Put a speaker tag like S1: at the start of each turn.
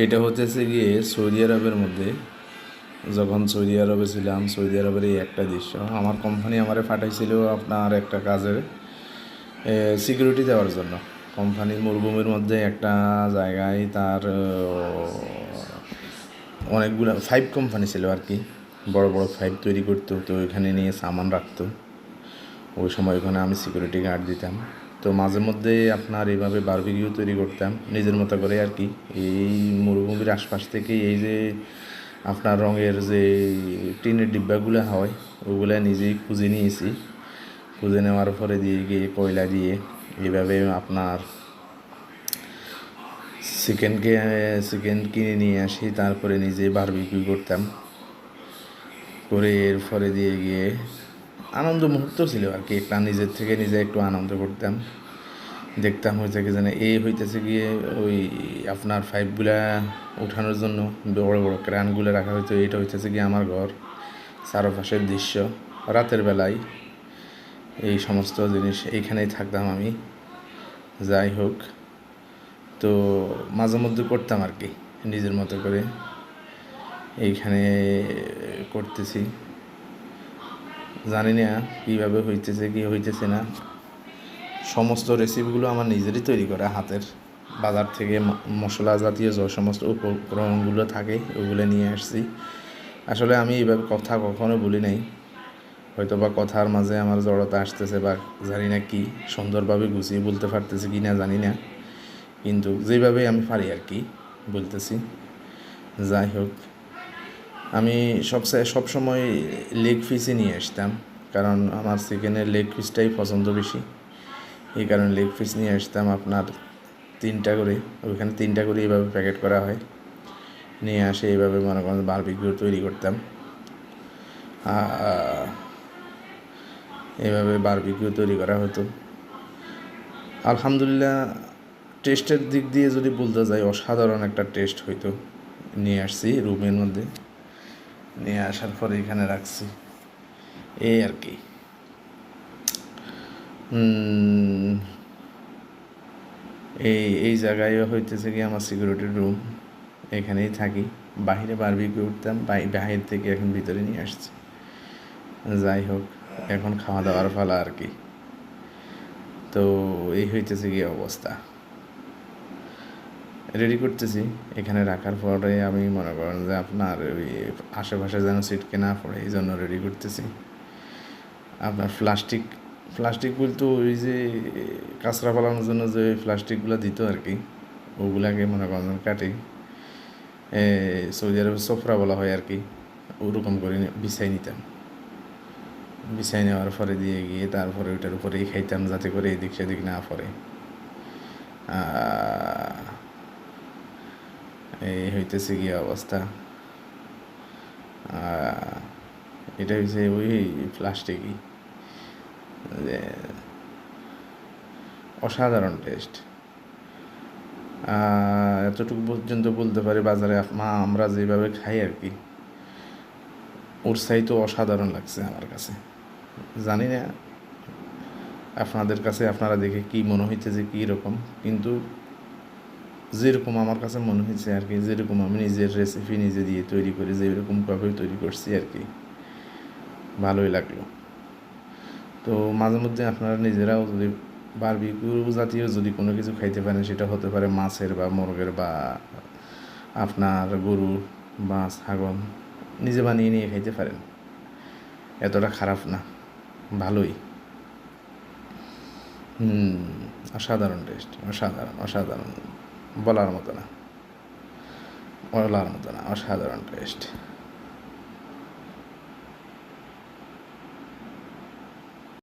S1: এটা হতেছে গিয়ে সৌদি আরবের মধ্যে, যখন সৌদি আরবে ছিলাম, সৌদি আরবের এই একটা দৃশ্য। আমার কোম্পানি আমারে পাঠাইছিল আপনার একটা কাজের সিকিউরিটি দেওয়ার জন্য। কোম্পানির মরুভূমির মধ্যে একটা জায়গায় তার অনেকগুলো 5 কোম্পানি ছিল আর কি, বড় বড় 5 তৈরি করতো, তো ওইখানে নিয়ে সামান রাখতো। ওই সময় ওখানে আমি সিকিউরিটি গার্ড দিতাম। তো মাঝে মধ্যে আপনার এইভাবে বারবিকিউ তৈরি করতাম নিজের মতো করে আর কি। এই মরুভূমির আশপাশ থেকে এই যে আপনার রঙের যে টিনের ডিব্বাগুলো হয়, ওগুলো নিজেই খুঁজে নিয়েছি। খুঁজে নেওয়ার পরে দিয়ে গিয়ে কয়লা দিয়ে এইভাবে আপনার চিকেন কিনে নিয়ে আসি, তারপরে নিজে বারবিকিউ করতাম। করে এর ফলে দিয়ে গিয়ে আনন্দ মুহূর্ত ছিল আর কি, একটা নিজের থেকে নিজে একটু আনন্দ করতাম। দেখতাম হয়েছে কি জানে হইতেছে গিয়ে ওই আপনার 5গুলা উঠানোর জন্য বড় বড় ক্রানগুলো রাখা হইতো। এটা হইতেছে গিয়ে আমার ঘর, চারপাশের দৃশ্য রাতের বেলায়, এই সমস্ত জিনিস এইখানেই থাকতাম আমি। যাই হোক, তো মাঝে মধ্যে করতাম আর কি নিজের মতো করে, এইখানে করতেছি। জানি না কীভাবে হইতেছে কি হইতেছে না। সমস্ত রেসিপিগুলো আমার নিজেরই তৈরি করা হাতের, বাজার থেকে মশলা জাতীয় যে সমস্ত উপকরণগুলো থাকে ওগুলো নিয়ে আসছি। আসলে আমি এইভাবে কথা কখনো বলি নাই, হয়তো বা কথার মাঝে আমার জড়তা আসতেছে বা জানি না কি, সুন্দরভাবে গুছিয়ে বলতে পারতেছি কি না জানি না, কিন্তু যেভাবে আমি পারি আর কি বলতেছি। যাই হোক, আমি সবসময় লেগ পিসই নিয়ে আসতাম, কারণ আমার চিকেনের লেগ পিসটাই পছন্দ বেশি। এই কারণে লেগ পিস নিয়ে আসতাম আপনার 3টা করে, ওইখানে 3টা করে এইভাবে প্যাকেট করা হয়। নিয়ে আসে এইভাবে মনে করেন বারবিকিউ তৈরি করতাম। এইভাবে বারবিকিউ তৈরি করা হতো। আলহামদুলিল্লাহ, টেস্টের দিক দিয়ে যদি বলতে যাই, অসাধারণ একটা টেস্ট হইতো। নিয়ে আসছি রুমের মধ্যে, নিয়ে আসার পরে এখানে রাখছি, এই আর কি। এই জায়গায় হইতেছে কি আমার সিকিউরিটির রুম, এখানেই থাকি। বাহিরে বারবিকিউ উঠতাম, বাহির থেকে এখন ভিতরে নিয়ে আসছি। যাই হোক, এখন খাওয়া দাওয়ার পালা আর কি। তো এই হইতেছে কি অবস্থা, রেডি করতেছি। এখানে রাখার পরে আমি মনে করেন যে আপনার ওই আশেপাশে যেন ছিটকে না পড়ে, এই জন্য রেডি করতেছি। আপনার প্লাস্টিক বলতে ওই যে কাঁচরা পালানোর জন্য যে প্লাস্টিকগুলো দিত আর কি, ওগুলাকে মনে করেন কাটি, সৌদি আরবে সোফরা বলা হয় আর কি, ওরকম করে বিছাই নিতাম। বিছাই নেওয়ার পরে দিয়ে গিয়ে তারপরে ওইটার উপরেই খাইতাম, যাতে করে এদিক সেদিক না পড়ে। এই হইতেছে কি অবস্থা। এটা হচ্ছে ওই প্লাস্টিকই, অসাধারণ টেস্ট। এতটুকু পর্যন্ত বলতে পারি, বাজারে আমরা যেভাবে খাই আর কি, ওর চাইতেও অসাধারণ লাগছে আমার কাছে। জানি না আপনাদের কাছে আপনারা দেখে কি মনে হইতেছে কী রকম, কিন্তু যেরকম আমার কাছে মনে হয়েছে আর কি, যেরকম আমি নিজের রেসিপি নিজে দিয়ে তৈরি করি, যেরকমভাবে তৈরি করছি আর কি, ভালোই লাগলো। তো মাঝে মধ্যে আপনারা নিজেরাও যদি বারবিকিউ জাতীয় যদি কোনো কিছু খাইতে পারেন, সেটা হতে পারে মাছের বা মুরগের বা আপনার গরু বা ছাগল, নিজে বানিয়ে নিয়ে খাইতে পারেন। এতটা খারাপ না, ভালোই। অসাধারণ টেস্ট, অসাধারণ, বলার মতো না, অসাধারণ টেস্ট।